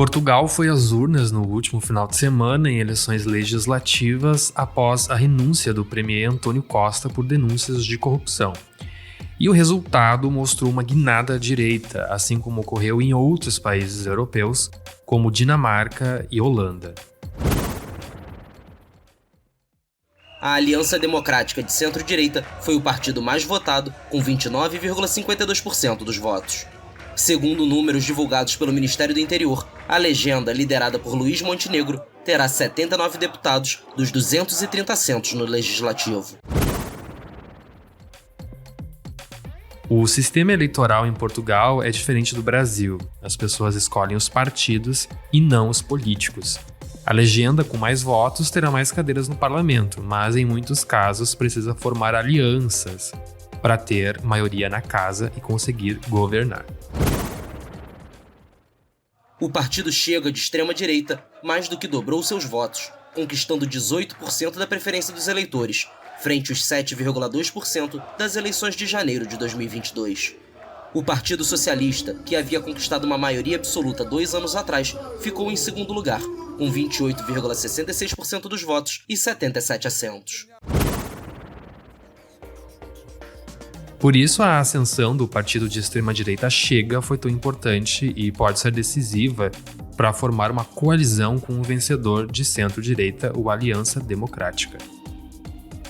Portugal foi às urnas no último final de semana em eleições legislativas após a renúncia do premier António Costa por denúncias de corrupção. E o resultado mostrou uma guinada à direita, assim como ocorreu em outros países europeus, como Dinamarca e Holanda. A Aliança Democrática de Centro-Direita foi o partido mais votado, com 29,52% dos votos. Segundo números divulgados pelo Ministério do Interior, a legenda, liderada por Luís Montenegro, terá 79 deputados dos 230 assentos no Legislativo. O sistema eleitoral em Portugal é diferente do Brasil. As pessoas escolhem os partidos e não os políticos. A legenda com mais votos terá mais cadeiras no parlamento, mas em muitos casos precisa formar alianças para ter maioria na casa e conseguir governar. O partido Chega, de extrema-direita, mais do que dobrou seus votos, conquistando 18% da preferência dos eleitores, frente aos 7,2% das eleições de janeiro de 2022. O Partido Socialista, que havia conquistado uma maioria absoluta 2 anos atrás, ficou em segundo lugar, com 28,66% dos votos e 77 assentos. Por isso, a ascensão do partido de extrema-direita Chega foi tão importante e pode ser decisiva para formar uma coalizão com o vencedor de centro-direita, o Aliança Democrática.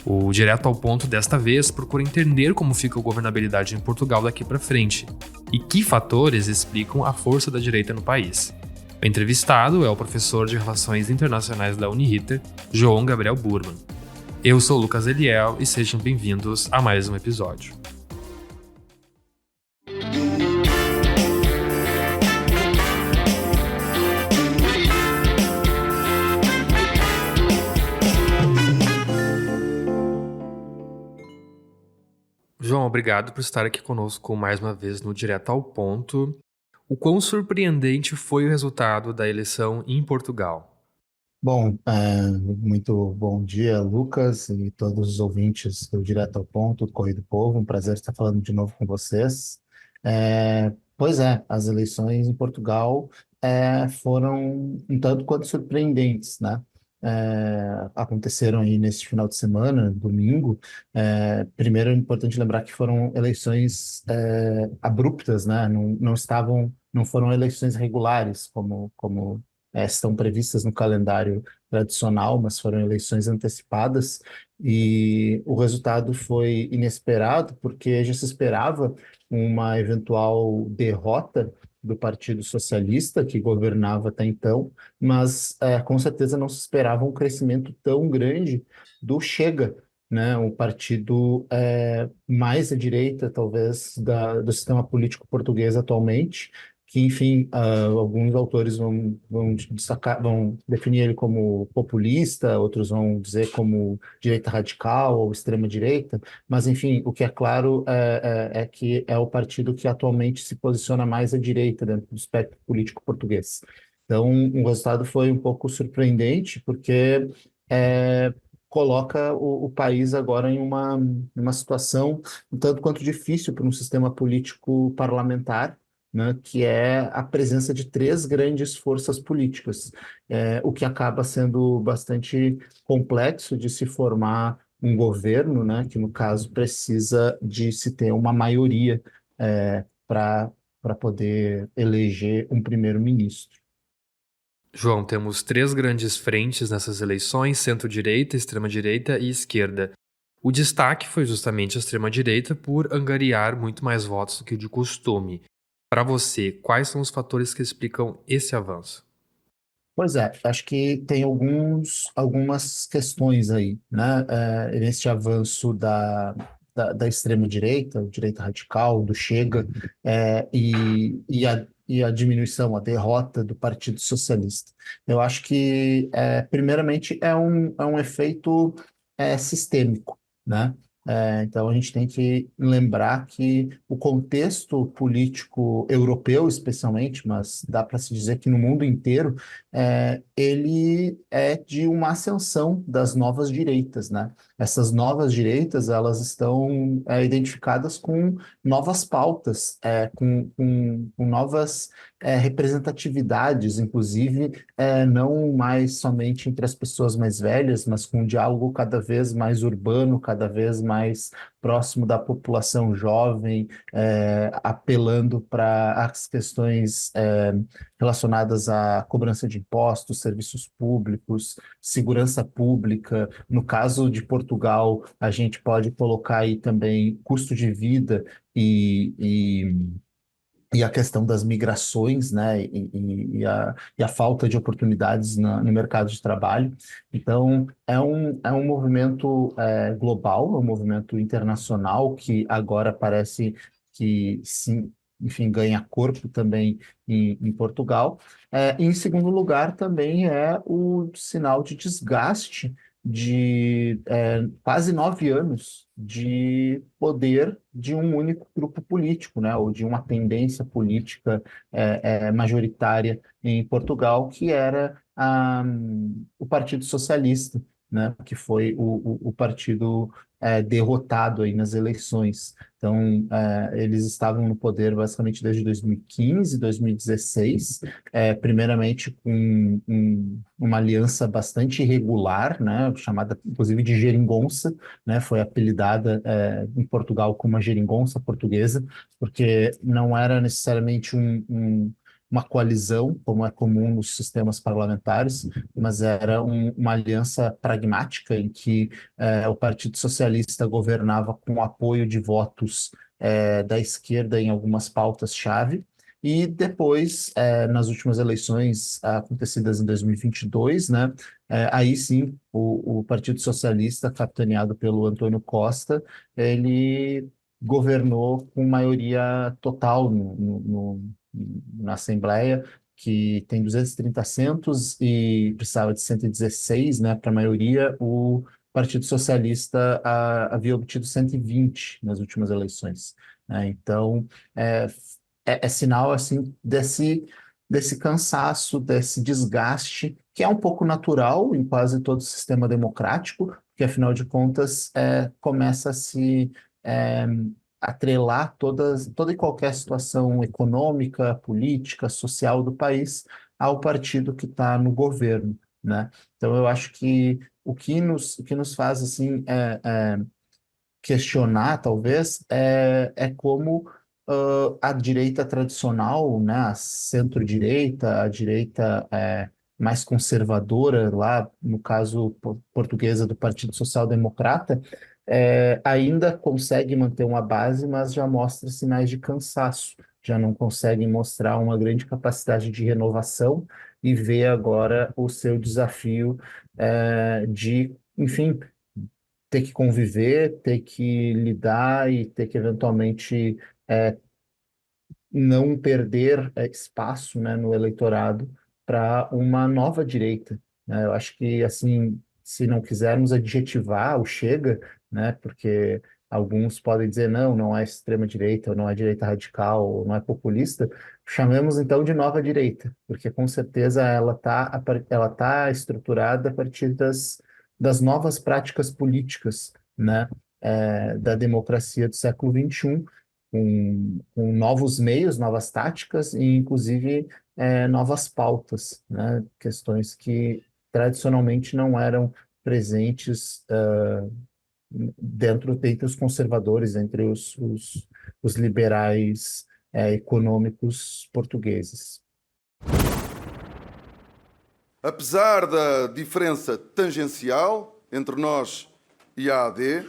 O Direto ao Ponto desta vez procura entender como fica a governabilidade em Portugal daqui para frente e que fatores explicam a força da direita no país. O entrevistado é o professor de Relações Internacionais da Uniriter, João Gabriel Burman. Eu sou o Lucas Eliel e sejam bem-vindos a mais um episódio. João, obrigado por estar aqui conosco mais uma vez no Direto ao Ponto. O quão surpreendente foi o resultado da eleição em Portugal? Bom, muito bom dia, Lucas, e todos os ouvintes do Direto ao Ponto, do Correio do Povo. Um prazer estar falando de novo com vocês. Pois é, as eleições em Portugal foram um tanto quanto surpreendentes, né? Aconteceram aí neste final de semana, domingo. Primeiro é importante lembrar que foram eleições abruptas, né? Não foram eleições regulares, como estão previstas no calendário tradicional, mas foram eleições antecipadas, e o resultado foi inesperado, porque já se esperava uma eventual derrota do Partido Socialista, que governava até então, mas com certeza não se esperava um crescimento tão grande do Chega, né? O partido mais à direita, talvez, do sistema político português atualmente, que, enfim, alguns autores vão destacar, vão definir ele como populista, outros vão dizer como direita radical ou extrema-direita, mas, enfim, o que é claro é que é o partido que atualmente se posiciona mais à direita dentro do espectro político português. Então, o resultado foi um pouco surpreendente, porque coloca o país agora em uma situação um tanto quanto difícil para um sistema político parlamentar, né, que é a presença de 3 grandes forças políticas, o que acaba sendo bastante complexo de se formar um governo, né, que no caso precisa de se ter uma maioria para poder eleger um primeiro-ministro. João, temos 3 grandes frentes nessas eleições: centro-direita, extrema-direita e esquerda. O destaque foi justamente a extrema-direita por angariar muito mais votos do que de costume. Para você, quais são os fatores que explicam esse avanço? Pois é, acho que tem algumas questões aí, né? Nesse avanço da extrema-direita, direita radical, do Chega, e a diminuição, a derrota do Partido Socialista. Eu acho que, primeiramente, é um efeito sistêmico, né? Então, a gente tem que lembrar que o contexto político europeu, especialmente, mas dá para se dizer que no mundo inteiro, ele é de uma ascensão das novas direitas, né? Essas novas direitas, elas estão identificadas com novas pautas, com novas representatividades, inclusive não mais somente entre as pessoas mais velhas, mas com um diálogo cada vez mais urbano, cada vez mais próximo da população jovem, apelando para as questões relacionadas à cobrança de impostos, serviços públicos, segurança pública. No caso de Portugal, a gente pode colocar aí também custo de vida e a questão das migrações, né, e a falta de oportunidades no mercado de trabalho. Então, é um movimento global, é um movimento internacional que agora parece que, sim, enfim, ganha corpo também em Portugal. Em segundo lugar, também é o sinal de desgaste de quase 9 anos de poder de um único grupo político, né, ou de uma tendência política majoritária em Portugal, que era o Partido Socialista, né, que foi o partido derrotado aí nas eleições. Então, eles estavam no poder basicamente desde 2015, 2016, primeiramente com uma aliança bastante irregular, né, chamada inclusive de geringonça, né, foi apelidada em Portugal como a geringonça portuguesa, porque não era necessariamente uma coalizão, como é comum nos sistemas parlamentares, mas era uma aliança pragmática em que o Partido Socialista governava com o apoio de votos da esquerda em algumas pautas-chave, e depois, nas últimas eleições acontecidas em 2022, né, aí sim, o Partido Socialista, capitaneado pelo Antônio Costa, ele governou com maioria total na Assembleia, que tem 230 assentos e precisava de 116, né, para a maioria. O Partido Socialista havia obtido 120 nas últimas eleições, né? Então, é, é sinal assim desse cansaço, desse desgaste, que é um pouco natural em quase todo sistema democrático, que afinal de contas começa a se é, atrelar toda e qualquer situação econômica, política, social do país ao partido que está no governo, né? Então eu acho que o que nos faz assim questionar, talvez, é como a direita tradicional, né, a centro-direita, a direita mais conservadora, lá no caso portuguesa do Partido Social Democrata, ainda consegue manter uma base, mas já mostra sinais de cansaço, já não consegue mostrar uma grande capacidade de renovação e vê agora o seu desafio de, enfim, ter que conviver, ter que lidar e ter que eventualmente não perder espaço, né, no eleitorado para uma nova direita, né? Eu acho que, assim, se não quisermos adjetivar o Chega, né, porque alguns podem dizer não, não é extrema direita, ou não é direita radical, ou não é populista, chamemos então de nova direita, porque com certeza ela tá estruturada a partir das novas práticas políticas, né, da democracia do século XXI, com novos meios, novas táticas e, inclusive, novas pautas, né? Questões que tradicionalmente não eram presentes entre os conservadores, entre os liberais econômicos portugueses. Apesar da diferença tangencial entre nós e a AD,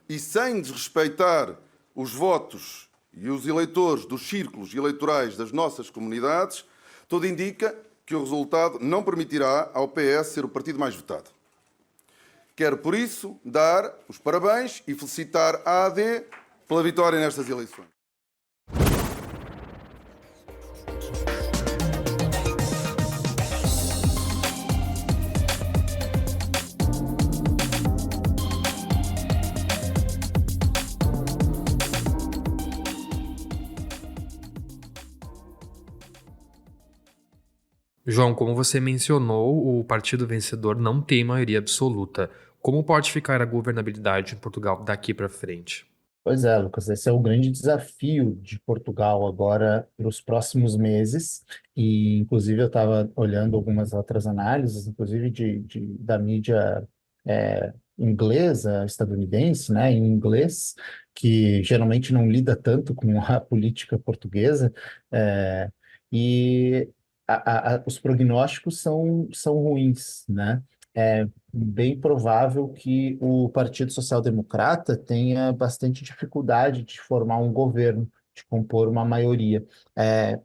e sem desrespeitar os votos e os eleitores dos círculos eleitorais das nossas comunidades, tudo indica que o resultado não permitirá ao PS ser o partido mais votado. Quero, por isso, dar os parabéns e felicitar a AD pela vitória nestas eleições. João, como você mencionou, o partido vencedor não tem maioria absoluta. Como pode ficar a governabilidade em Portugal daqui para frente? Pois é, Lucas, esse é o grande desafio de Portugal agora para os próximos meses. E, inclusive, eu estava olhando algumas outras análises, inclusive da mídia inglesa, estadunidense, né, em inglês, que geralmente não lida tanto com a política portuguesa. é, e os prognósticos são ruins, né? É bem provável que o Partido Social Democrata tenha bastante dificuldade de formar um governo, de compor uma maioria.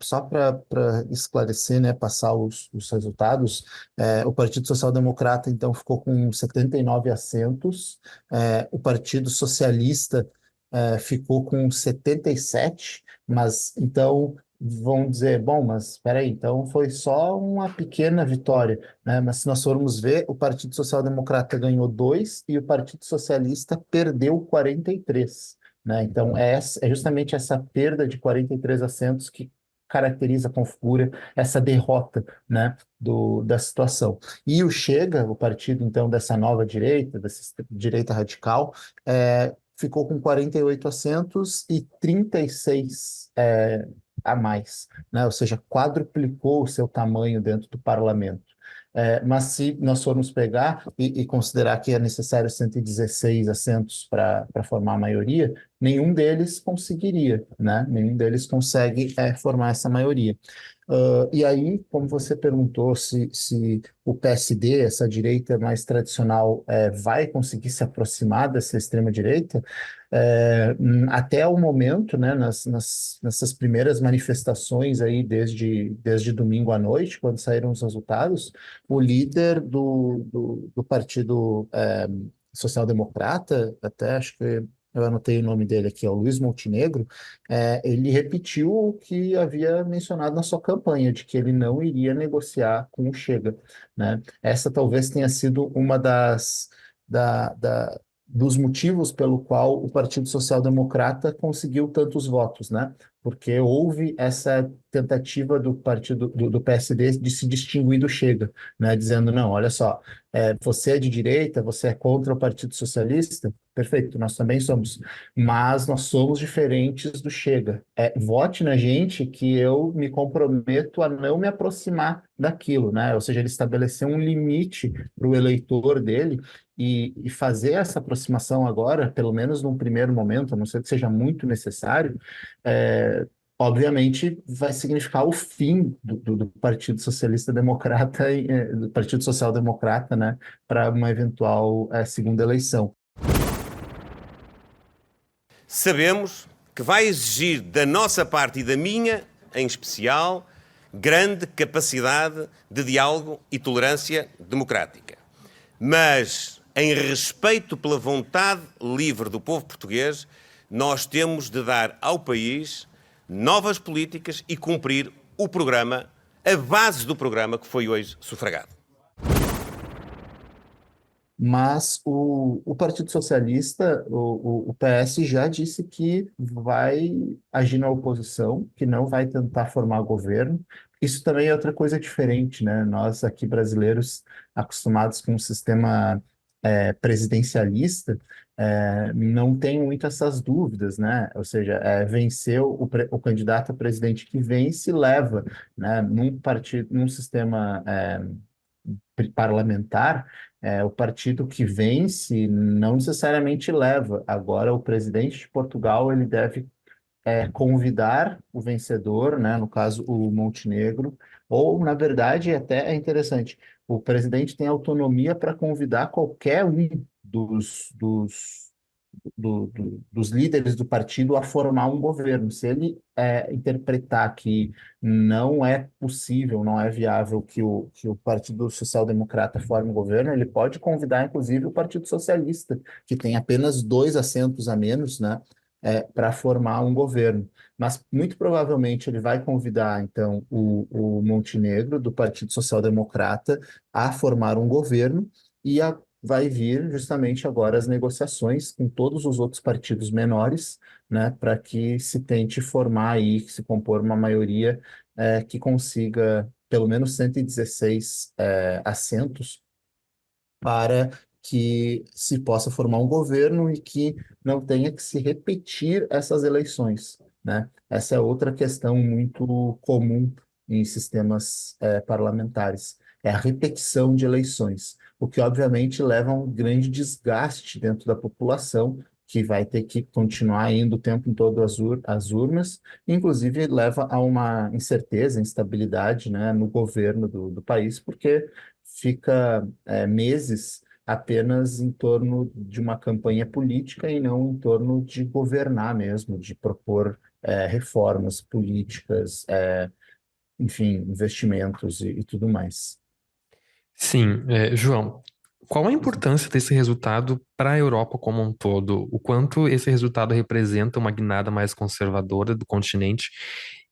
Só para esclarecer, né, passar os resultados, o Partido Social Democrata, então, ficou com 79 assentos, o Partido Socialista ficou com 77, mas, então, vão dizer, bom, mas espera aí, então foi só uma pequena vitória, né? Mas se nós formos ver, o Partido Social Democrata ganhou dois e o Partido Socialista perdeu 43, né? Então é justamente essa perda de 43 assentos que caracteriza, configura essa derrota, né, da situação. E o Chega, o partido então dessa nova direita, dessa direita radical, ficou com 48 assentos e 36 a mais, né? Ou seja, quadruplicou o seu tamanho dentro do parlamento. Mas se nós formos pegar e considerar que é necessário 116 assentos para formar a maioria, nenhum deles conseguiria, né? Nenhum deles consegue formar essa maioria. E aí, como você perguntou se o PSD, essa direita mais tradicional, vai conseguir se aproximar dessa extrema-direita, até o momento, né, nessas primeiras manifestações aí desde domingo à noite, quando saíram os resultados, o líder do Partido Social Democrata, até acho que eu anotei o nome dele aqui, é o Luiz Montenegro, ele repetiu o que havia mencionado na sua campanha, de que ele não iria negociar com o Chega, né? Essa talvez tenha sido uma da, da, dos motivos pelo qual o Partido Social Democrata conseguiu tantos votos, né? Porque houve essa tentativa do PSD de se distinguir do Chega, né? Dizendo, não, olha só, você é de direita, você é contra o Partido Socialista, perfeito, nós também somos, mas nós somos diferentes do Chega. Vote na gente que eu me comprometo a não me aproximar daquilo, né? Ou seja, ele estabeleceu um limite para o eleitor dele e fazer essa aproximação agora, pelo menos num primeiro momento, a não ser que seja muito necessário, é, obviamente vai significar o fim do Partido Socialista Democrata, do Partido Social Democrata, né, para uma eventual segunda eleição. Sabemos que vai exigir da nossa parte e da minha, em especial, grande capacidade de diálogo e tolerância democrática. Mas, em respeito pela vontade livre do povo português, nós temos de dar ao país novas políticas e cumprir o programa, a base do programa que foi hoje sufragado. Mas o Partido Socialista, o PS, já disse que vai agir na oposição, que não vai tentar formar governo. Isso também é outra coisa diferente, né? Nós aqui brasileiros, acostumados com um sistema presidencialista, não tem muito essas dúvidas, né? Ou seja, venceu o candidato a presidente que vence leva, né? Num sistema parlamentar, o partido que vence não necessariamente leva. Agora, o presidente de Portugal ele deve convidar o vencedor, né, no caso o Montenegro, ou, na verdade, até é interessante, o presidente tem autonomia para convidar qualquer um dos líderes do partido a formar um governo. Se ele interpretar que não é possível, não é viável que o Partido Social Democrata forme um governo, ele pode convidar, inclusive, o Partido Socialista, que tem apenas dois assentos a menos, né, para formar um governo. Mas, muito provavelmente, ele vai convidar, então, o Montenegro, do Partido Social Democrata, a formar um governo e vai vir justamente agora as negociações com todos os outros partidos menores, né, para que se tente formar aí, se compor uma maioria que consiga pelo menos 116 assentos para que se possa formar um governo e que não tenha que se repetir essas eleições, né? Essa é outra questão muito comum em sistemas parlamentares, é a repetição de eleições, o que obviamente leva a um grande desgaste dentro da população, que vai ter que continuar indo o tempo todo às urnas, inclusive leva a uma incerteza, instabilidade, né, no governo do país, porque fica meses apenas em torno de uma campanha política e não em torno de governar mesmo, de propor reformas políticas, enfim, investimentos e tudo mais. Sim, João, qual a importância desse resultado para a Europa como um todo? O quanto esse resultado representa uma guinada mais conservadora do continente?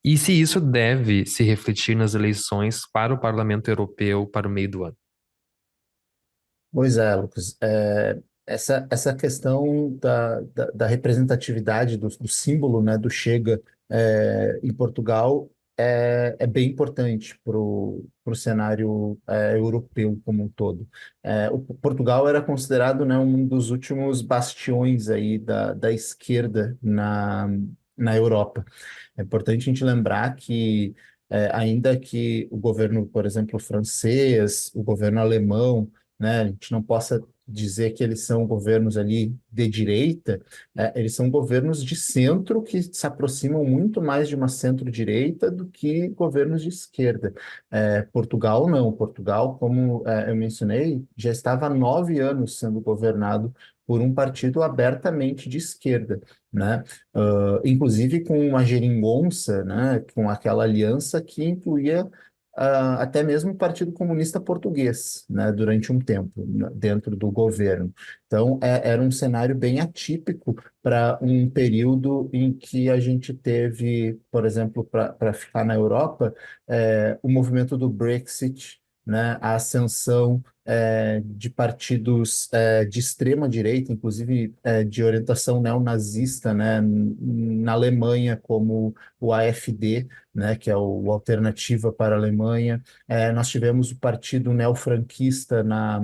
E se isso deve se refletir nas eleições para o Parlamento Europeu para o meio do ano? Pois é, Lucas. Essa questão da representatividade do símbolo, né, do Chega em Portugal é bem importante para o cenário europeu como um todo. O Portugal era considerado, né, um dos últimos bastiões aí da esquerda na Europa. É importante a gente lembrar que, ainda que o governo, por exemplo, francês, o governo alemão, né, a gente não possa dizer que eles são governos ali de direita, eles são governos de centro que se aproximam muito mais de uma centro-direita do que governos de esquerda. Portugal não. Portugal, como eu mencionei, já estava há 9 anos sendo governado por um partido abertamente de esquerda, né? Inclusive com uma geringonça, né? Com aquela aliança que incluía até mesmo o Partido Comunista Português, né, durante um tempo, dentro do governo. Então, era um cenário bem atípico para um período em que a gente teve, por exemplo, para ficar na Europa, o movimento do Brexit, né, a ascensão de partidos de extrema direita, inclusive de orientação neonazista, né, na Alemanha, como o AfD, né, que é o Alternativa para a Alemanha. Nós tivemos o Partido Neofranquista na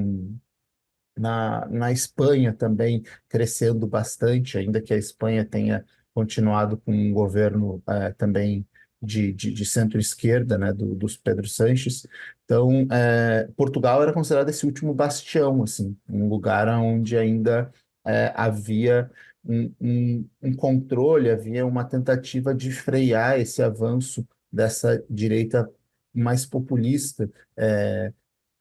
Espanha também crescendo bastante, ainda que a Espanha tenha continuado com um governo também de centro-esquerda, né, dos Pedro Sánchez. Então, Portugal era considerado esse último bastião, assim, um lugar onde ainda havia um controle, havia uma tentativa de frear esse avanço dessa direita mais populista.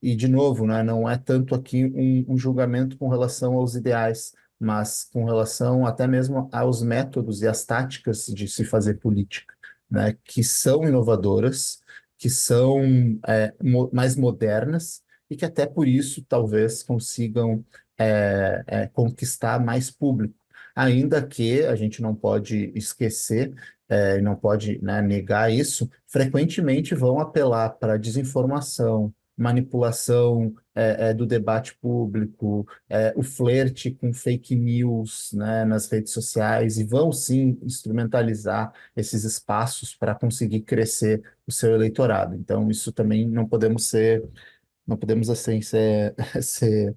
E, de novo, né, não é tanto aqui um julgamento com relação aos ideais, mas com relação até mesmo aos métodos e às táticas de se fazer política, né, que são inovadoras, que são mais modernas e que até por isso talvez consigam conquistar mais público. Ainda que a gente não pode esquecer, e não pode, né, negar isso, frequentemente vão apelar para desinformação, manipulação do debate público, o flerte com fake news, né, nas redes sociais, e vão sim instrumentalizar esses espaços para conseguir crescer o seu eleitorado. Então, isso também não podemos assim ser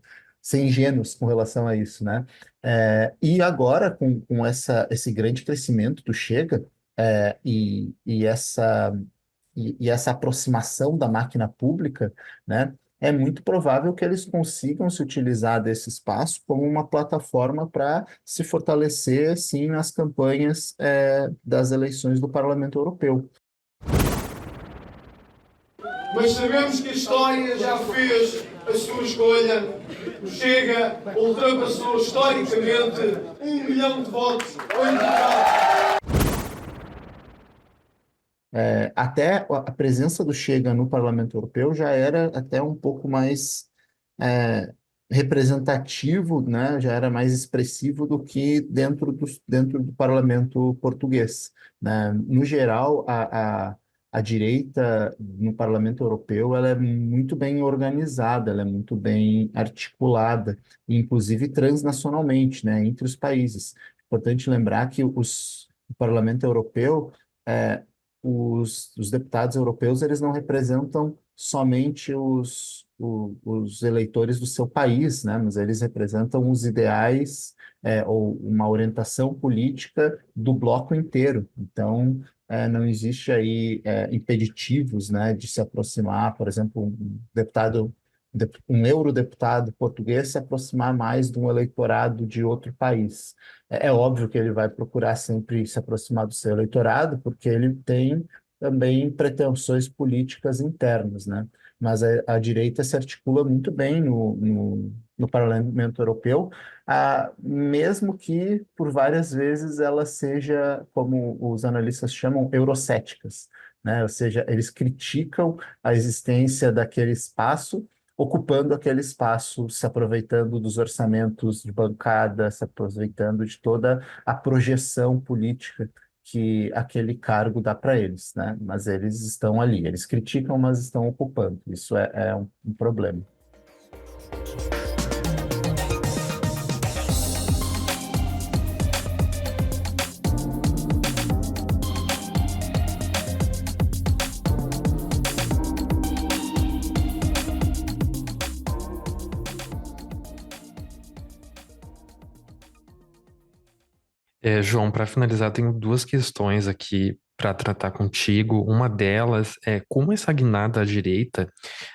ingênuos com relação a isso, né? E agora, com esse grande crescimento do Chega, e essa aproximação da máquina pública, né, é muito provável que eles consigam se utilizar desse espaço como uma plataforma para se fortalecer, sim, nas campanhas, das eleições do Parlamento Europeu. Mas sabemos que a história já fez a sua escolha. O Chega ultrapassou historicamente 1 milhão de votos em Portugal. Até a presença do Chega no Parlamento Europeu já era até um pouco mais é, representativo, né? Já era mais expressivo do que dentro do Parlamento português, né? No geral, a direita no Parlamento Europeu ela é muito bem organizada, ela é muito bem articulada, inclusive transnacionalmente, né? Entre os países. Importante lembrar que o Parlamento Europeu é, os deputados europeus eles não representam somente os eleitores do seu país, né? Mas eles representam os ideais ou uma orientação política do bloco inteiro. Então, não existe aí impeditivos, né, de se aproximar, por exemplo, um eurodeputado português se aproximar mais de um eleitorado de outro país. É óbvio que ele vai procurar sempre se aproximar do seu eleitorado, porque ele tem também pretensões políticas internas, né? Mas a direita se articula muito bem no Parlamento Europeu, mesmo que por várias vezes ela seja, como os analistas chamam, eurocéticas, né? Ou seja, eles criticam a existência daquele espaço, ocupando aquele espaço, se aproveitando dos orçamentos de bancada, se aproveitando de toda a projeção política que aquele cargo dá para eles, né? Mas eles estão ali, eles criticam, mas estão ocupando. Isso é um problema. João, para finalizar, tenho duas questões aqui para tratar contigo. Uma delas é como essa guinada à direita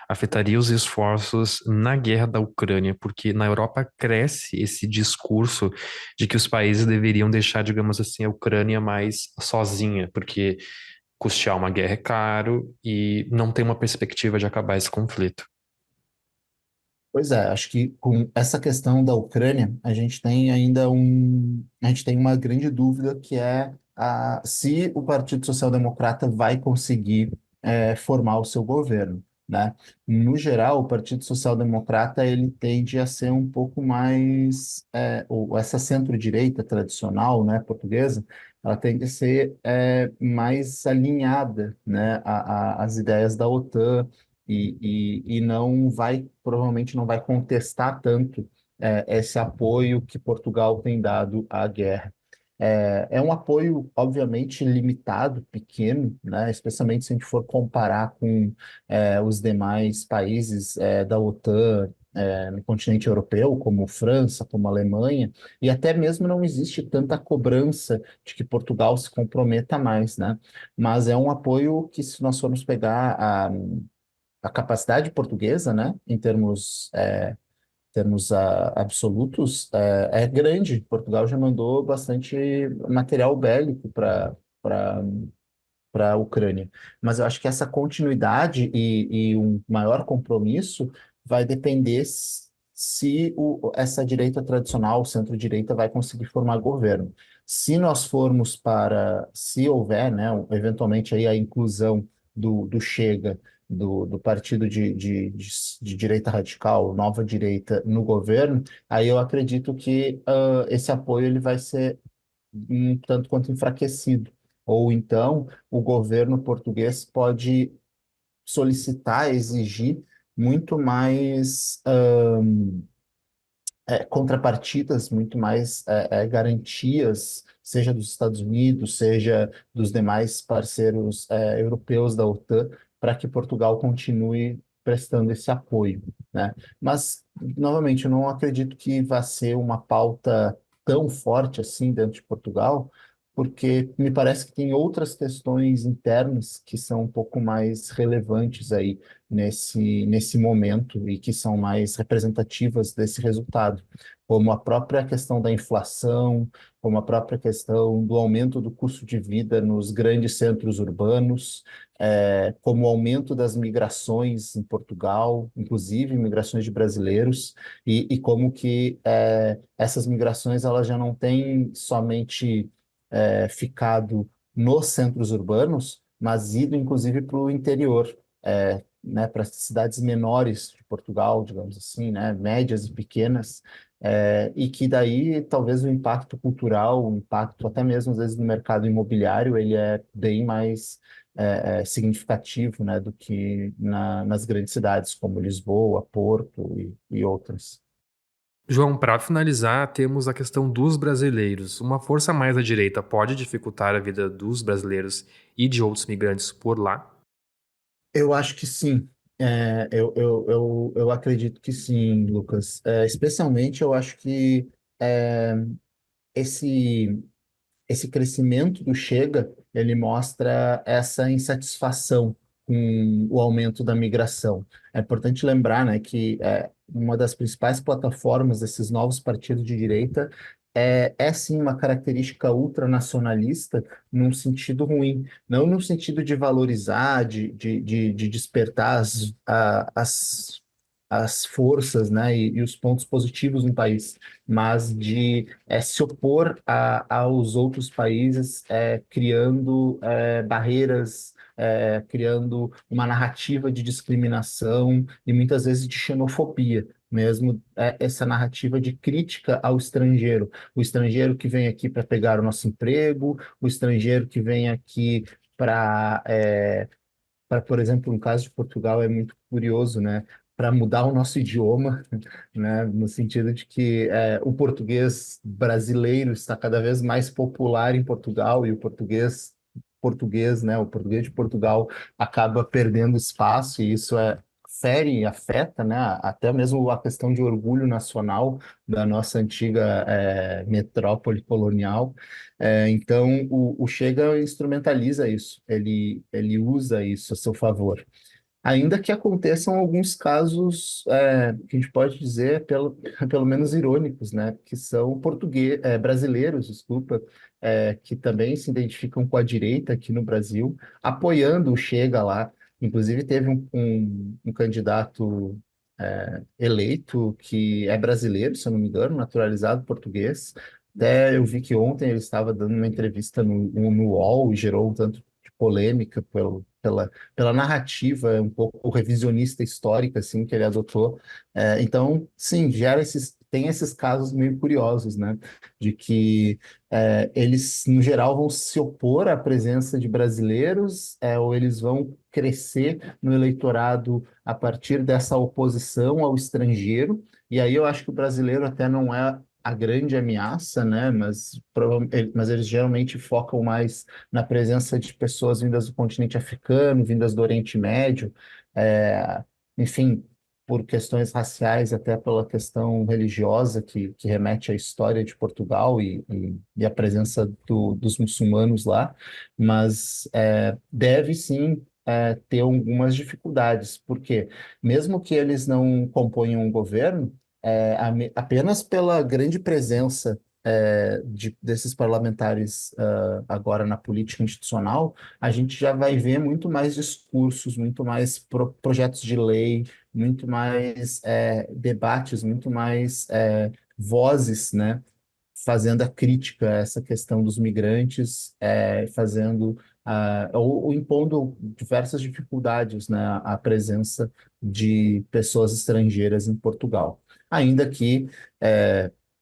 afetaria os esforços na guerra da Ucrânia, porque na Europa cresce esse discurso de que os países deveriam deixar, digamos assim, a Ucrânia mais sozinha, porque custear uma guerra é caro e não tem uma perspectiva de acabar esse conflito. Pois é, acho que com essa questão da Ucrânia, a gente tem uma grande dúvida que é se o Partido Social Democrata vai conseguir formar o seu governo, né? No geral, o Partido Social Democrata ele tende a ser um pouco mais, essa centro-direita tradicional, né, portuguesa, ela tende a ser mais alinhada, né, às ideias da OTAN e não vai, provavelmente não vai contestar tanto esse apoio que Portugal tem dado à guerra. É um apoio, obviamente, limitado, pequeno, né? Especialmente se a gente for comparar com os demais países da OTAN, no continente europeu, como França, como Alemanha, e até mesmo não existe tanta cobrança de que Portugal se comprometa mais, né? Mas é um apoio que, se nós formos pegar a capacidade portuguesa, né, em termos absolutos, é grande. Portugal já mandou bastante material bélico para a Ucrânia. Mas eu acho que essa continuidade e um maior compromisso vai depender se essa direita tradicional, o centro-direita, vai conseguir formar governo. Se nós formos se houver, né, eventualmente aí a inclusão do Chega, do partido de direita radical, nova direita, no governo, aí eu acredito que esse apoio ele vai ser um tanto quanto enfraquecido. Ou então, o governo português pode solicitar, exigir muito mais contrapartidas, muito mais garantias, seja dos Estados Unidos, seja dos demais parceiros europeus da OTAN, para que Portugal continue prestando esse apoio, né? Mas, novamente, eu não acredito que vá ser uma pauta tão forte assim dentro de Portugal, porque me parece que tem outras questões internas que são um pouco mais relevantes aí nesse momento e que são mais representativas desse resultado, como a própria questão da inflação, como a própria questão do aumento do custo de vida nos grandes centros urbanos, como o aumento das migrações em Portugal, inclusive migrações de brasileiros, e como que essas migrações elas já não têm somente ficado nos centros urbanos, mas ido inclusive para o interior, né, para cidades menores de Portugal, digamos assim, né, médias e pequenas, e que daí talvez o impacto cultural, o impacto até mesmo às vezes no mercado imobiliário, ele é bem mais significativo, né, do que nas grandes cidades como Lisboa, Porto e outras. João, para finalizar, temos a questão dos brasileiros. Uma força mais à direita pode dificultar a vida dos brasileiros e de outros migrantes por lá? Eu acho que sim. Eu acredito que sim, Lucas. Especialmente eu acho que é, esse esse crescimento do Chega, ele mostra essa insatisfação com o aumento da migração. É importante lembrar, né, que uma das principais plataformas desses novos partidos de direita é sim uma característica ultranacionalista num sentido ruim, não no sentido de valorizar, de despertar as forças, né, e os pontos positivos no país, mas de se opor aos outros países, criando barreiras, criando uma narrativa de discriminação e muitas vezes de xenofobia. Mesmo essa narrativa de crítica ao estrangeiro, o estrangeiro que vem aqui para pegar o nosso emprego, o estrangeiro que vem aqui para, por exemplo, no caso de Portugal, é muito curioso, né? Para mudar o nosso idioma, né? No sentido de que o português brasileiro está cada vez mais popular em Portugal e o português, né? O português de Portugal acaba perdendo espaço e isso fere e afeta, né? Até mesmo a questão de orgulho nacional da nossa antiga metrópole colonial. Então, o Chega instrumentaliza isso, ele usa isso a seu favor. Ainda que aconteçam alguns casos que a gente pode dizer, pelo menos irônicos, né? Que são brasileiros, desculpa, que também se identificam com a direita aqui no Brasil, apoiando o Chega lá. Inclusive, teve um candidato eleito que é brasileiro, se eu não me engano, naturalizado português. Até eu vi que ontem ele estava dando uma entrevista no UOL e gerou um tanto de polêmica pela narrativa um pouco revisionista histórica assim que ele adotou. Então, sim, tem esses casos meio curiosos, né, de que eles no geral vão se opor à presença de brasileiros, ou eles vão crescer no eleitorado a partir dessa oposição ao estrangeiro. E aí eu acho que o brasileiro até não é a grande ameaça, né? Mas eles geralmente focam mais na presença de pessoas vindas do continente africano, vindas do Oriente Médio, enfim, por questões raciais, até pela questão religiosa que remete à história de Portugal e a presença dos muçulmanos lá, mas deve sim ter algumas dificuldades, porque mesmo que eles não componham um governo, apenas pela grande presença desses parlamentares agora na política institucional, a gente já vai ver muito mais discursos, muito mais projetos de lei, muito mais debates, muito mais vozes, né, fazendo a crítica a essa questão dos migrantes, ou impondo diversas dificuldades, né, à presença de pessoas estrangeiras em Portugal. Ainda que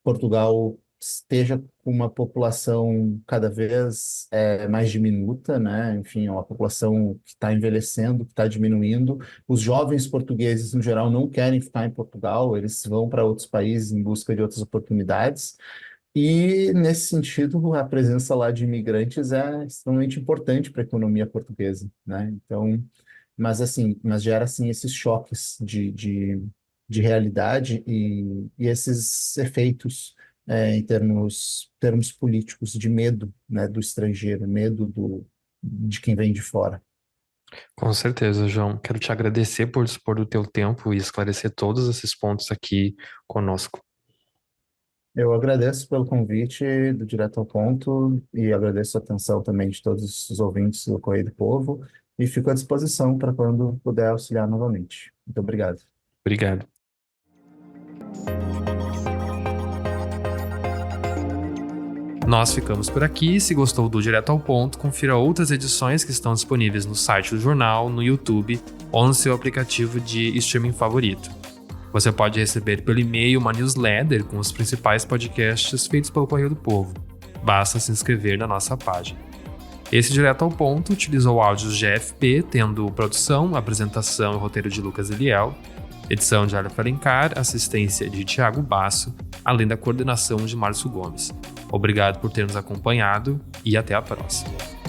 Portugal esteja com uma população cada vez mais diminuta, né? Enfim, é uma população que está envelhecendo, que está diminuindo. Os jovens portugueses, no geral, não querem ficar em Portugal, eles vão para outros países em busca de outras oportunidades. E, nesse sentido, a presença lá de imigrantes é extremamente importante para a economia portuguesa, né? Então, mas gera, assim, esses choques de realidade e esses efeitos em termos políticos de medo, né, do estrangeiro, medo de quem vem de fora. Com certeza, João. Quero te agradecer por dispor do teu tempo e esclarecer todos esses pontos aqui conosco. Eu agradeço pelo convite do Direto ao Ponto e agradeço a atenção também de todos os ouvintes do Correio do Povo e fico à disposição para quando puder auxiliar novamente. Muito obrigado. Obrigado. Nós ficamos por aqui. Se gostou do Direto ao Ponto, confira outras edições que estão disponíveis no site do jornal, no YouTube ou no seu aplicativo de streaming favorito. Você pode receber pelo e-mail uma newsletter com os principais podcasts feitos pelo Correio do Povo. Basta se inscrever na nossa página. Esse Direto ao Ponto utilizou áudios GFP, tendo produção, apresentação e roteiro de Lucas Eliel. Edição de Aleph Alencar, assistência de Thiago Basso, além da coordenação de Márcio Gomes. Obrigado por ter nos acompanhado e até a próxima.